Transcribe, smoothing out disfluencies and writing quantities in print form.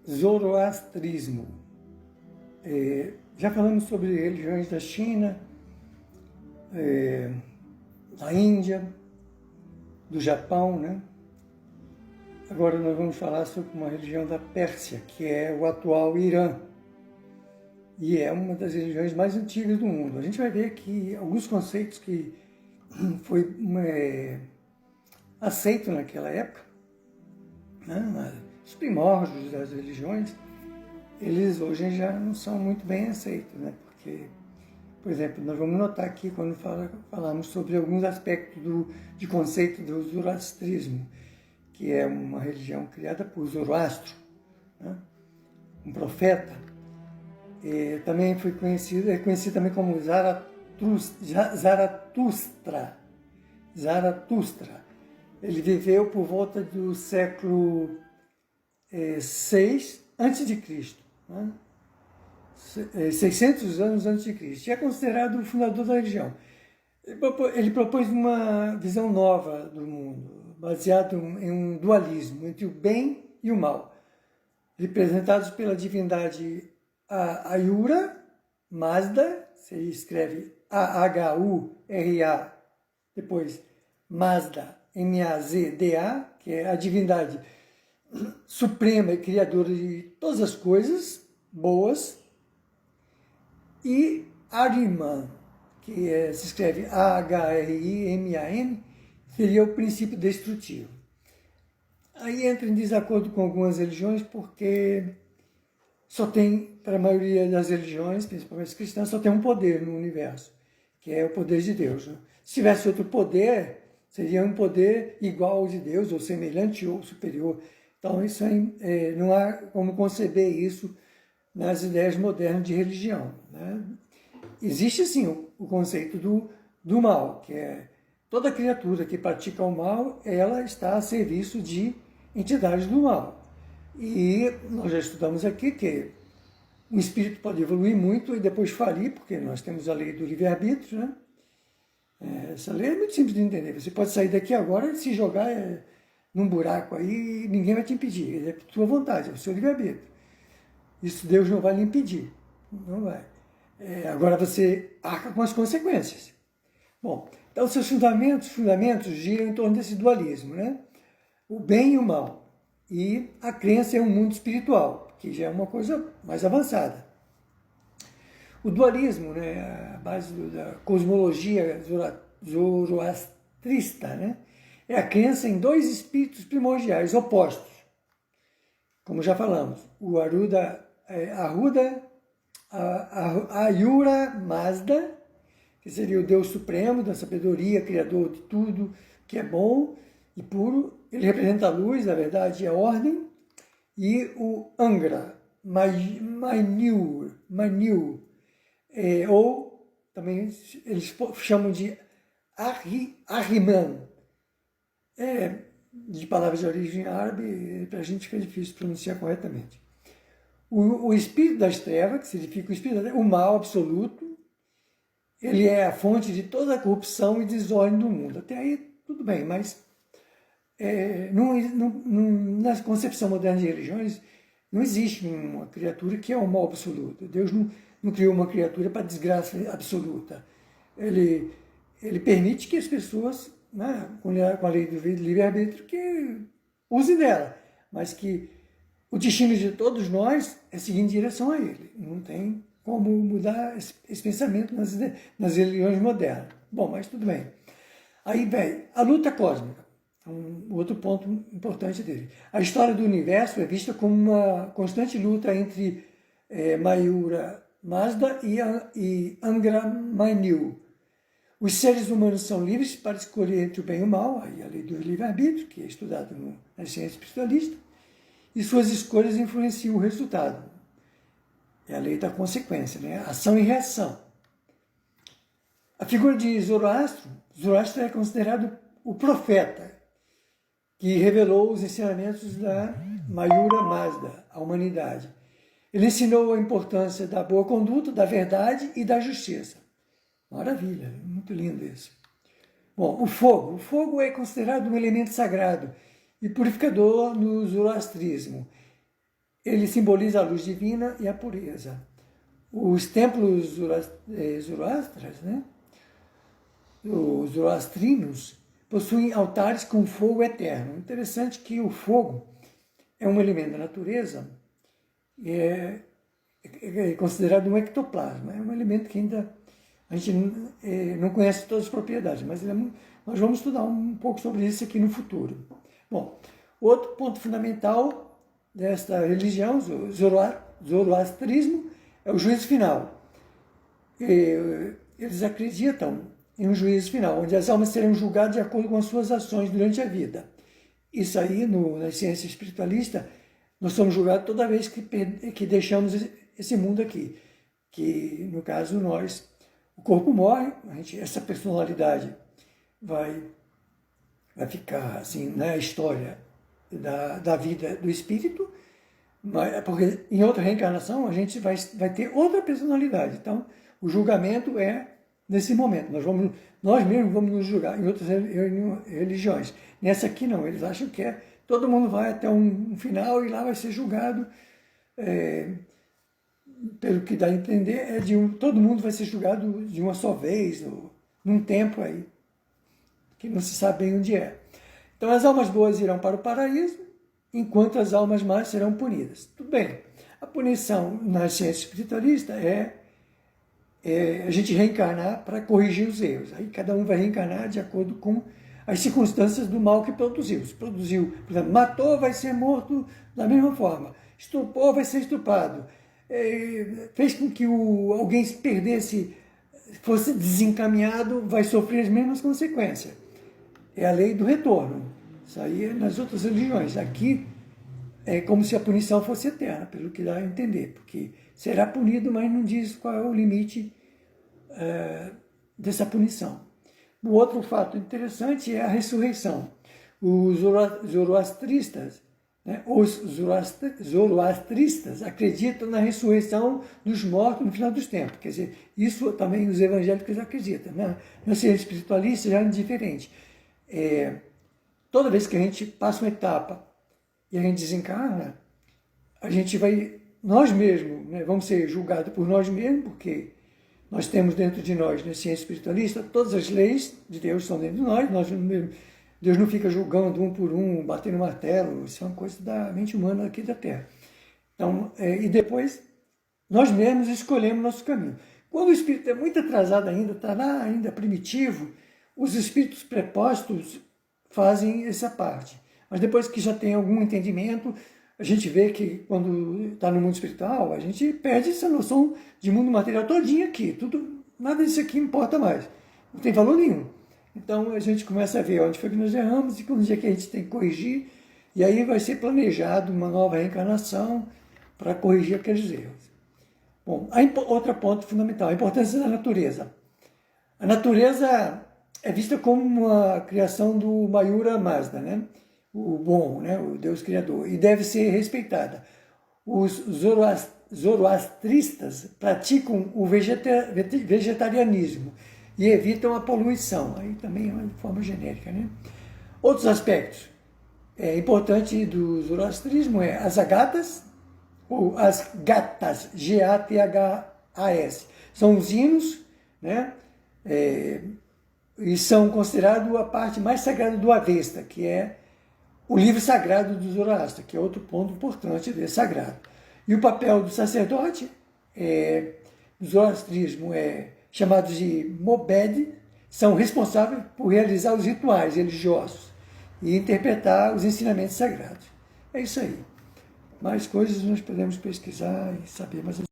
Zoroastrismo. Já falamos sobre religiões da China, da Índia, do Japão, né? Agora nós vamos falar sobre uma religião da Pérsia, que é o atual Irã. E é uma das religiões mais antigas do mundo. A gente vai ver aqui alguns conceitos que foi aceito naquela época, né? Os primórdios das religiões, eles hoje já não são muito bem aceitos, né? Porque, por exemplo, nós vamos notar aqui quando falamos sobre alguns aspectos de conceito do zoroastrismo, que é uma religião criada por Zoroastro, né? Um profeta. Também é conhecido também como Zaratustra. Ele viveu por volta do século 6 a.C., né? 600 anos antes de Cristo. E é considerado o fundador da religião. Ele propôs uma visão nova do mundo, baseado em um dualismo entre o bem e o mal, representados pela divindade Ahura Mazda, se escreve Ahura, depois Mazda, Mazda, que é a divindade suprema e criadora de todas as coisas boas, e Ahriman, que se escreve Ahriman, seria o princípio destrutivo. Aí entra em desacordo com algumas religiões, porque só tem, para a maioria das religiões, principalmente as cristãs, só tem um poder no universo, que é o poder de Deus, né? Se tivesse outro poder, seria um poder igual ao de Deus, ou semelhante ou superior. Então, isso não há como conceber isso nas ideias modernas de religião, né? Existe, sim, o conceito do mal, que é toda criatura que pratica o mal, ela está a serviço de entidades do mal. E nós já estudamos aqui que o espírito pode evoluir muito e depois falir, porque nós temos a lei do livre-arbítrio, né? Essa lei é muito simples de entender. Você pode sair daqui agora e se jogar num buraco aí, ninguém vai te impedir. É a sua vontade, é o seu livre-arbítrio. Isso Deus não vai lhe impedir. Não vai. Agora você arca com as consequências. Bom, então seus fundamentos giram em torno desse dualismo, né? O bem e o mal. E a crença em um mundo espiritual, que já é uma coisa mais avançada. O dualismo, né, a base da cosmologia zoroastrista, né, é a crença em dois espíritos primordiais opostos. Como já falamos, o Ahura Mazda, que seria o Deus Supremo da sabedoria, criador de tudo que é bom e puro. Ele representa a luz, a verdade e a ordem. E o Angra, Mainyu, ou também eles chamam de Ahriman, de palavras de origem árabe, para a gente fica difícil pronunciar corretamente. O espírito das trevas, que significa o mal absoluto, ele é a fonte de toda a corrupção e desordem do mundo. Até aí, tudo bem, mas na concepção moderna de religiões, não existe uma criatura que é o mal absoluto. Deus não criou uma criatura para desgraça absoluta. Ele permite que as pessoas, né, com a lei do livre-arbítrio, que usem dela, mas que o destino de todos nós é seguir em direção a ele. Não tem como mudar esse pensamento nas religiões modernas. Bom, mas tudo bem. Aí vem a luta cósmica, um outro ponto importante dele. A história do universo é vista como uma constante luta entre Mayura Mazda e Angra Mainyu. Os seres humanos são livres para escolher entre o bem e o mal, aí a lei do livre-arbítrio, que é estudado na ciência espiritualista, e suas escolhas influenciam o resultado. É a lei da consequência, né? Ação e reação. A figura de Zoroastro é considerado o profeta que revelou os ensinamentos da Mayura Mazda à humanidade. Ele ensinou a importância da boa conduta, da verdade e da justiça. Maravilha, muito lindo isso. Bom, o fogo. O fogo é considerado um elemento sagrado e purificador no zoroastrismo. ele simboliza a luz divina e a pureza. Os templos zoroastras, né? Os zoroastrinos, possuem altares com fogo eterno. Interessante que o fogo é um elemento da natureza e é considerado um ectoplasma. É um elemento que ainda a gente não conhece todas as propriedades, mas nós vamos estudar um pouco sobre isso aqui no futuro. Bom, outro ponto fundamental desta religião, o zoroastrismo, é o juízo final. Eles acreditam em um juízo final, onde as almas serão julgadas de acordo com as suas ações durante a vida. Isso aí, na ciência espiritualista, nós somos julgados toda vez que deixamos esse mundo aqui. Que, no caso, o corpo morre, essa personalidade vai ficar assim na história da vida do espírito, porque em outra reencarnação a gente vai ter outra personalidade. Então, o julgamento é nesse momento. Nós mesmos vamos nos julgar em outras religiões. Nessa aqui não, eles acham que todo mundo vai até um final e lá vai ser julgado, pelo que dá a entender, todo mundo vai ser julgado de uma só vez, num tempo aí, que não se sabe bem onde é. Então as almas boas irão para o paraíso, enquanto as almas más serão punidas. Tudo bem, a punição na ciência espiritualista é a gente reencarnar para corrigir os erros. Aí cada um vai reencarnar de acordo com as circunstâncias do mal que produziu. Se produziu, por exemplo, matou, vai ser morto da mesma forma. Estuprou, vai ser estuprado. Fez com que alguém se perdesse, fosse desencaminhado, vai sofrer as mesmas consequências. É a lei do retorno. Isso aí é nas outras religiões. Aqui é como se a punição fosse eterna, pelo que dá a entender, porque será punido, mas não diz qual é o limite dessa punição. O outro fato interessante é a ressurreição. Os zoroastristas, né, acreditam na ressurreição dos mortos no final dos tempos. Quer dizer, isso também os evangélicos acreditam. Né? Na ciência espiritualista já é diferente. Toda vez que a gente passa uma etapa e a gente desencarna, a gente nós mesmos, né, vamos ser julgados por nós mesmos, porque nós temos dentro de nós, na ciência espiritualista, todas as leis de Deus estão dentro de nós, Deus não fica julgando um por um, batendo martelo, isso é uma coisa da mente humana aqui da Terra. Então, e depois, nós mesmos escolhemos nosso caminho. Quando o espírito é muito atrasado ainda, está lá ainda primitivo, os espíritos prepósitos fazem essa parte. Mas depois que já tem algum entendimento, a gente vê que quando está no mundo espiritual, a gente perde essa noção de mundo material todinho aqui. Nada disso aqui importa mais. Não tem valor nenhum. Então a gente começa a ver onde foi que nós erramos e onde é que a gente tem que corrigir. E aí vai ser planejado uma nova reencarnação para corrigir aqueles erros. Bom, outro ponto fundamental, a importância da natureza. A natureza é vista como uma criação do Mayura Mazda, né? O bom, né? O Deus Criador, e deve ser respeitada. Os zoroastristas praticam o vegetarianismo e evitam a poluição, aí também é uma forma genérica, né? Outros aspectos importantes do zoroastrismo é as agatas, ou as gatas, G-A-T-H-A-S, são os hinos, né? E são considerados a parte mais sagrada do Avesta, que é o livro sagrado do Zoroastro, que é outro ponto importante desse sagrado. E o papel do sacerdote do zoroastrismo chamados de Mobed, são responsáveis por realizar os rituais religiosos e interpretar os ensinamentos sagrados. É isso aí. Mais coisas nós podemos pesquisar e saber mais.